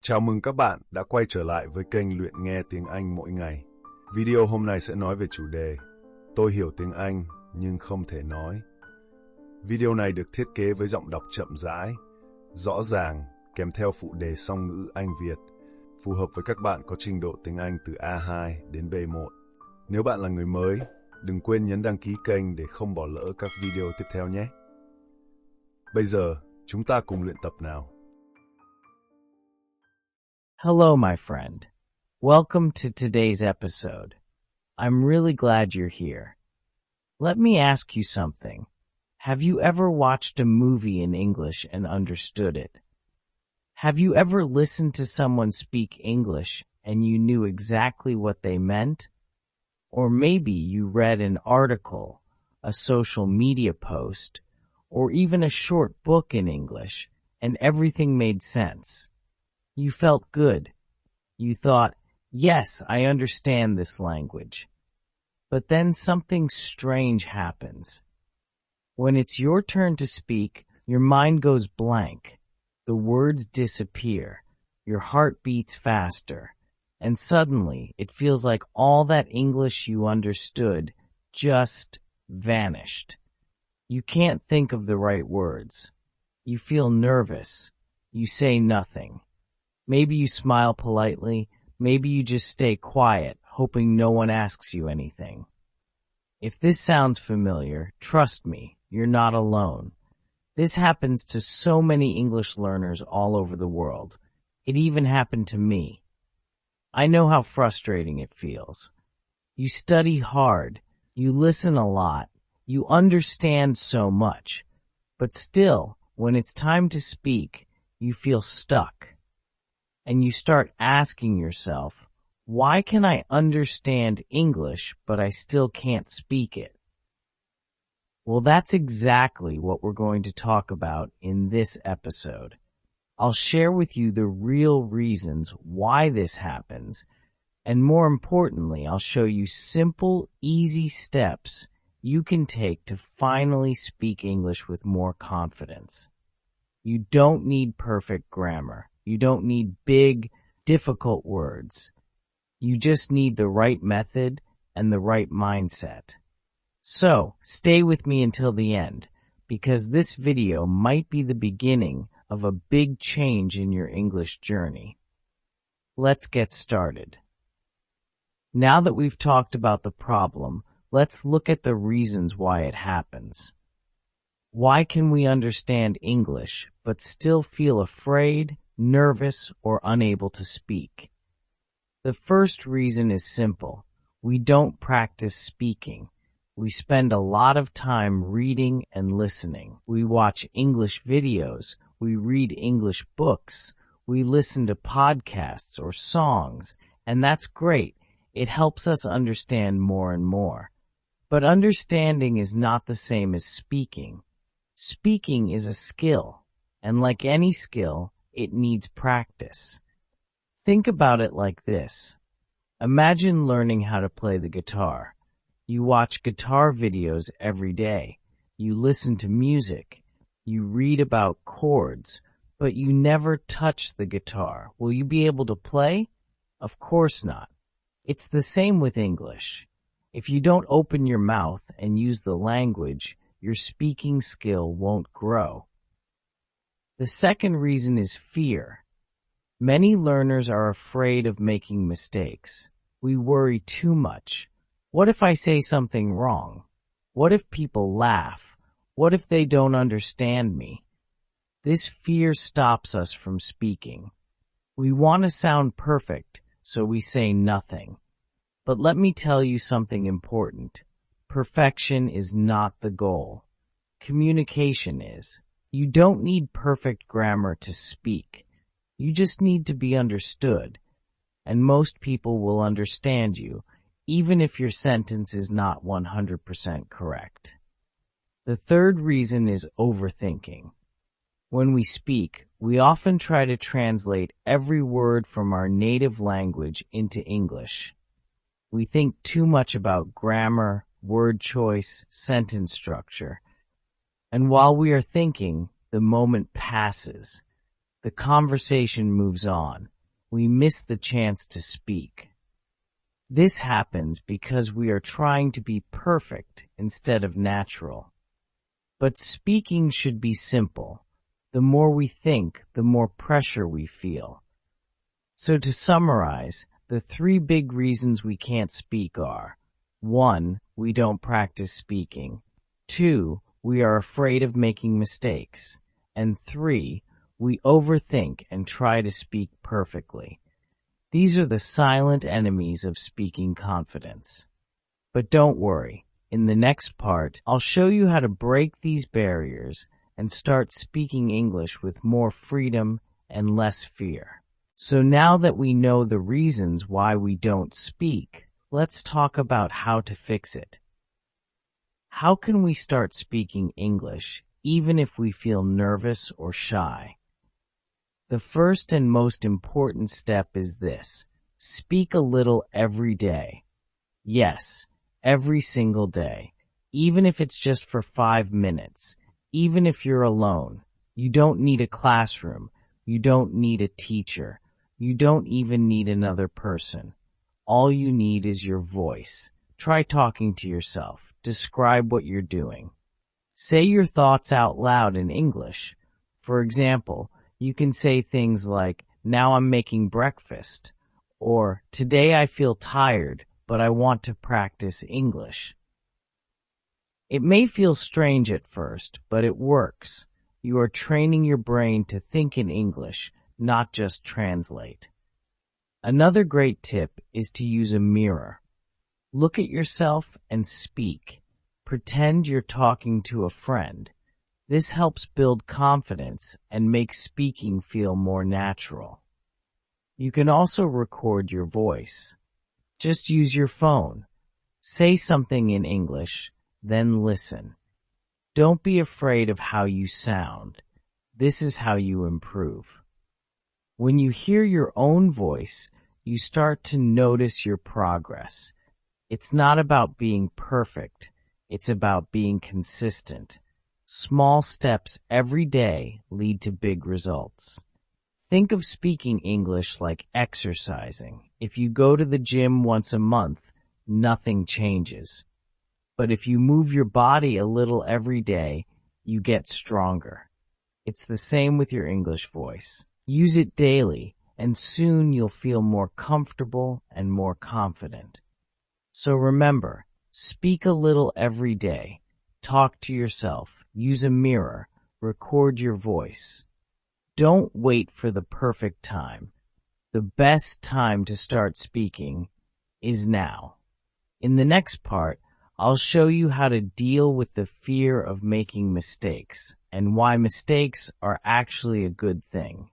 Chào mừng các bạn đã quay trở lại với kênh Luyện nghe tiếng Anh mỗi ngày. Video hôm nay sẽ nói về chủ đề Tôi hiểu tiếng Anh nhưng không thể nói. Video này được thiết kế với giọng đọc chậm rãi, rõ ràng, kèm theo phụ đề song ngữ Anh Việt, phù hợp với các bạn có trình độ tiếng Anh từ A2 đến B1. Nếu bạn là người mới, đừng quên nhấn đăng ký kênh để không bỏ lỡ các video tiếp theo nhé. Bây giờ, chúng ta cùng luyện tập nào. Hello, my friend. Welcome to today's episode. I'm really glad you're here. Let me ask you something. Have you ever watched a movie in English and understood it? Have you ever listened to someone speak English and you knew exactly what they meant? Or maybe you read an article, a social media post, or even a short book in English and everything made sense. You felt good. You thought, yes, I understand this language. But then something strange happens. When it's your turn to speak, your mind goes blank. The words disappear. Your heart beats faster. And suddenly, it feels like all that English you understood just vanished. You can't think of the right words. You feel nervous. You say nothing. Maybe you smile politely, maybe you just stay quiet, hoping no one asks you anything. If this sounds familiar, trust me, you're not alone. This happens to so many English learners all over the world. It even happened to me. I know how frustrating it feels. You study hard, you listen a lot, you understand so much, but still, when it's time to speak, you feel stuck. And you start asking yourself, why can I understand English, but I still can't speak it? Well, that's exactly what we're going to talk about in this episode. I'll share with you the real reasons why this happens, and more importantly, I'll show you simple, easy steps you can take to finally speak English with more confidence. You don't need perfect grammar. You don't need big, difficult words. You just need the right method and the right mindset. So, stay with me until the end, because this video might be the beginning of a big change in your English journey. Let's get started. Now that we've talked about the problem, let's look at the reasons why it happens. Why can we understand English but still feel afraid, nervous, or unable to speak? The first reason is simple. We don't practice speaking. We spend a lot of time reading and listening. We watch English videos. We read English books. We listen to podcasts or songs, and that's great. It helps us understand more and more. But understanding is not the same as speaking. Speaking is a skill, and like any skill, it needs practice. Think about it like this. Imagine learning how to play the guitar. You watch guitar videos every day. You listen to music. You read about chords, but you never touch the guitar. Will you be able to play? Of course not. It's the same with English. If you don't open your mouth and use the language, your speaking skill won't grow. The second reason is fear. Many learners are afraid of making mistakes. We worry too much. What if I say something wrong? What if people laugh? What if they don't understand me? This fear stops us from speaking. We want to sound perfect, so we say nothing. But let me tell you something important. Perfection is not the goal. Communication is. You don't need perfect grammar to speak. You just need to be understood. And most people will understand you, even if your sentence is not 100% correct. The third reason is overthinking. When we speak, we often try to translate every word from our native language into English. We think too much about grammar, word choice, sentence structure. And while we are thinking, the moment passes. The the conversation moves on. We miss the chance to speak. This happens because we are trying to be perfect instead of natural. But speaking should be simple. The more we think, the more pressure we feel. So to summarize, the 3 big reasons we can't speak are: 1, we don't practice speaking; 2, we are afraid of making mistakes; and 3, we overthink and try to speak perfectly. These are the silent enemies of speaking confidence. But don't worry, in the next part, I'll show you how to break these barriers and start speaking English with more freedom and less fear. So now that we know the reasons why we don't speak, let's talk about how to fix it. How can we start speaking English even if we feel nervous or shy? The first and most important step is this: speak a little every day. Yes, every single day. Even if it's just for 5 minutes. Even if you're alone. You don't need a classroom. You don't need a teacher. You don't even need another person. All you need is your voice. Try talking to yourself. Describe what you're doing. Say your thoughts out loud in English. For example, you can say things like, "Now I'm making breakfast," or "Today I feel tired, but I want to practice English." It may feel strange at first, but it works. You are training your brain to think in English, not just translate. Another great tip is to use a mirror. Look at yourself and speak. Pretend you're talking to a friend. This helps build confidence and make speaking feel more natural. You can also record your voice. Just use your phone. Say something in English, then listen. Don't be afraid of how you sound. This is how you improve. When you hear your own voice, you start to notice your progress. It's not about being perfect. It's about being consistent. Small steps every day lead to big results. Think of speaking English like exercising. If you go to the gym once a month, nothing changes. But if you move your body a little every day, you get stronger. It's the same with your English voice. Use it daily, and soon you'll feel more comfortable and more confident. So remember, speak a little every day. Talk to yourself. Use a mirror. Record your voice. Don't wait for the perfect time. The best time to start speaking is now. In the next part, I'll show you how to deal with the fear of making mistakes and why mistakes are actually a good thing.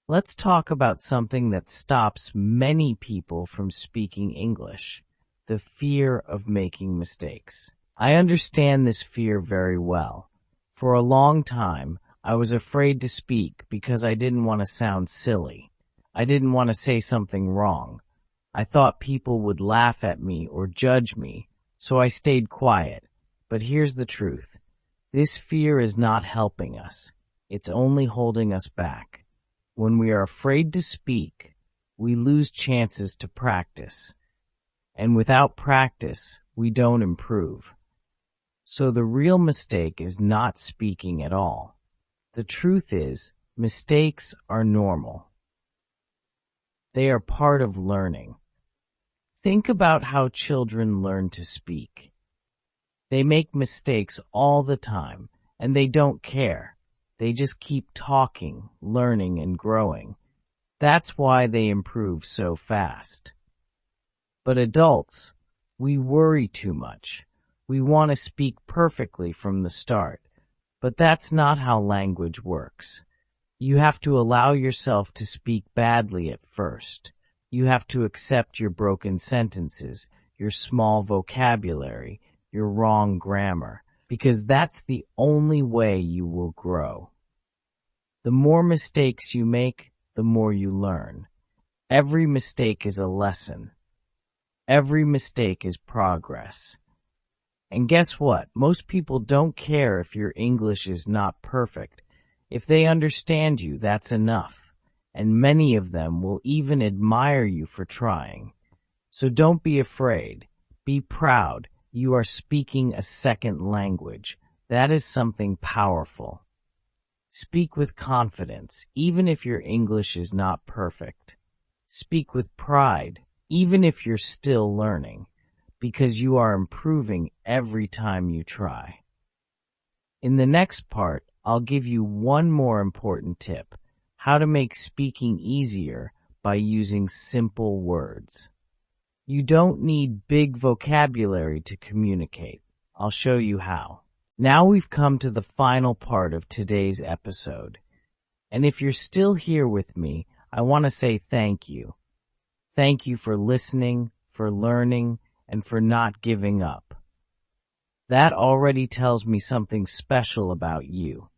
Let's talk about something that stops many people from speaking English: the fear of making mistakes. I understand this fear very well. For a long time, I was afraid to speak because I didn't want to sound silly. I didn't want to say something wrong. I thought people would laugh at me or judge me, so I stayed quiet. But here's the truth. This fear is not helping us. It's only holding us back. When we are afraid to speak, we lose chances to practice. And without practice, we don't improve. So the real mistake is not speaking at all. The truth is, mistakes are normal. They are part of learning. Think about how children learn to speak. They make mistakes all the time, and they don't care. They just keep talking, learning, and growing. That's why they improve so fast. But adults, we worry too much. We want to speak perfectly from the start. But that's not how language works. You have to allow yourself to speak badly at first. You have to accept your broken sentences, your small vocabulary, your wrong grammar, because that's the only way you will grow. The more mistakes you make, the more you learn. Every mistake is a lesson. Every mistake is progress. And guess what? Most people don't care if your English is not perfect. If they understand you, that's enough, and many of them will even admire you for trying. So don't be afraid. Be proud. You are speaking a second language. That is something powerful. Speak with confidence, even if your English is not perfect. Speak with pride, even if you're still learning, because you are improving every time you try. In the next part, I'll give you one more important tip: how to make speaking easier by using simple words. You don't need big vocabulary to communicate. I'll show you how. Now we've come to the final part of today's episode. And if you're still here with me, I want to say thank you. Thank you for listening, for learning, and for not giving up. That already tells me something special about you.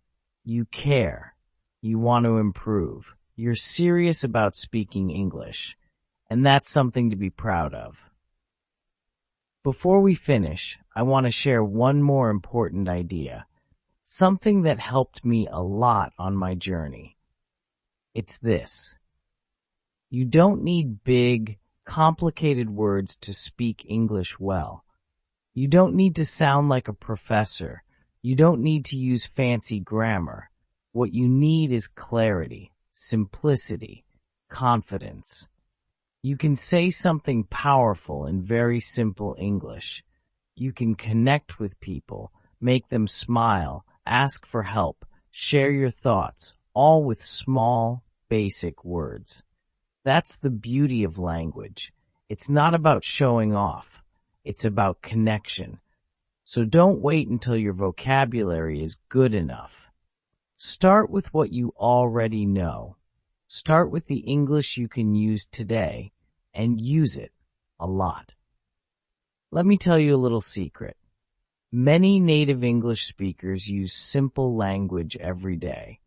You care. You want to improve. You're serious about speaking English. And that's something to be proud of. Before we finish, I want to share one more important idea, something that helped me a lot on my journey. It's this: you don't need big, complicated words to speak English well. You don't need to sound like a professor. You don't need to use fancy grammar. What you need is clarity, simplicity, confidence. You can say something powerful in very simple English. You can connect with people, make them smile, ask for help, share your thoughts, all with small, basic words. That's the beauty of language. It's not about showing off. It's about connection. So don't wait until your vocabulary is good enough. Start with what you already know. Start with the English you can use today, and use it a lot. Let me tell you a little secret. Many native English speakers use simple language every day.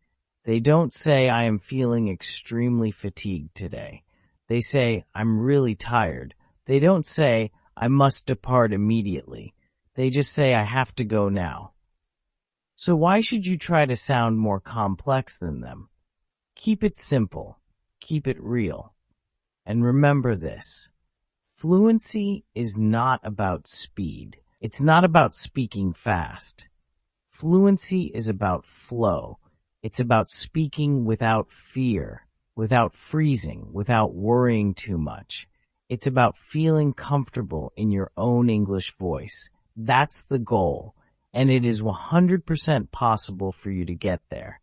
They don't say, "I am feeling extremely fatigued today." They say, "I'm really tired." They don't say, "I must depart immediately." They just say, "I have to go now." So why should you try to sound more complex than them? Keep it simple. Keep it real. And remember this: fluency is not about speed. It's not about speaking fast. Fluency is about flow. It's about speaking without fear, without freezing, without worrying too much. It's about feeling comfortable in your own English voice. That's the goal, and it is 100% possible for you to get there.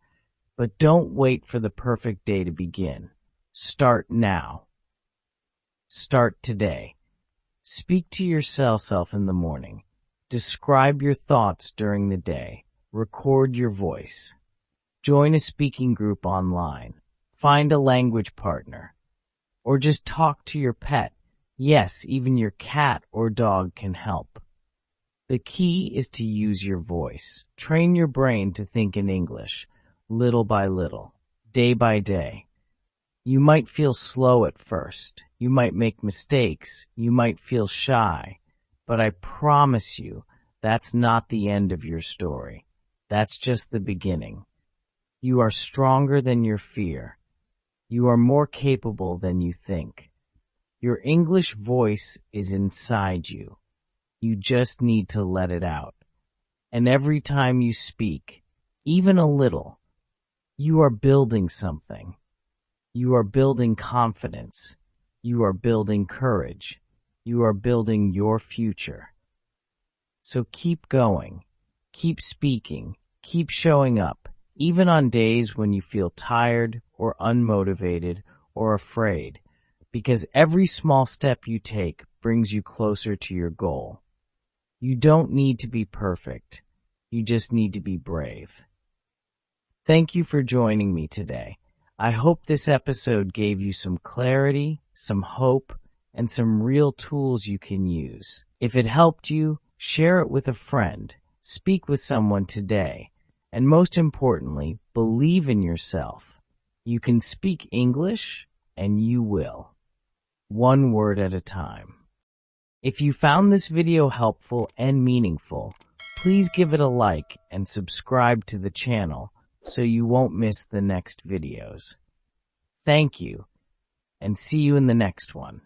But don't wait for the perfect day to begin. Start now. Start today. Speak to yourself in the morning. Describe your thoughts during the day. Record your voice. Join a speaking group online. Find a language partner. Or just talk to your pet. Yes, even your cat or dog can help. The key is to use your voice. Train your brain to think in English, little by little, day by day. You might feel slow at first. You might make mistakes. You might feel shy. But I promise you, that's not the end of your story. That's just the beginning. You are stronger than your fear. You are more capable than you think. Your English voice is inside you. You just need to let it out. And every time you speak, even a little, you are building something. You are building confidence. You are building courage. You are building your future. So keep going. Keep speaking. Keep showing up, even on days when you feel tired or unmotivated or afraid, because every small step you take brings you closer to your goal. You don't need to be perfect. You just need to be brave. Thank you for joining me today. I hope this episode gave you some clarity, some hope, and some real tools you can use. If it helped you, share it with a friend, speak with someone today, and most importantly, believe in yourself. You can speak English, and you will. One word at a time. If you found this video helpful and meaningful, please give it a like and subscribe to the channel so you won't miss the next videos. Thank you, and see you in the next one.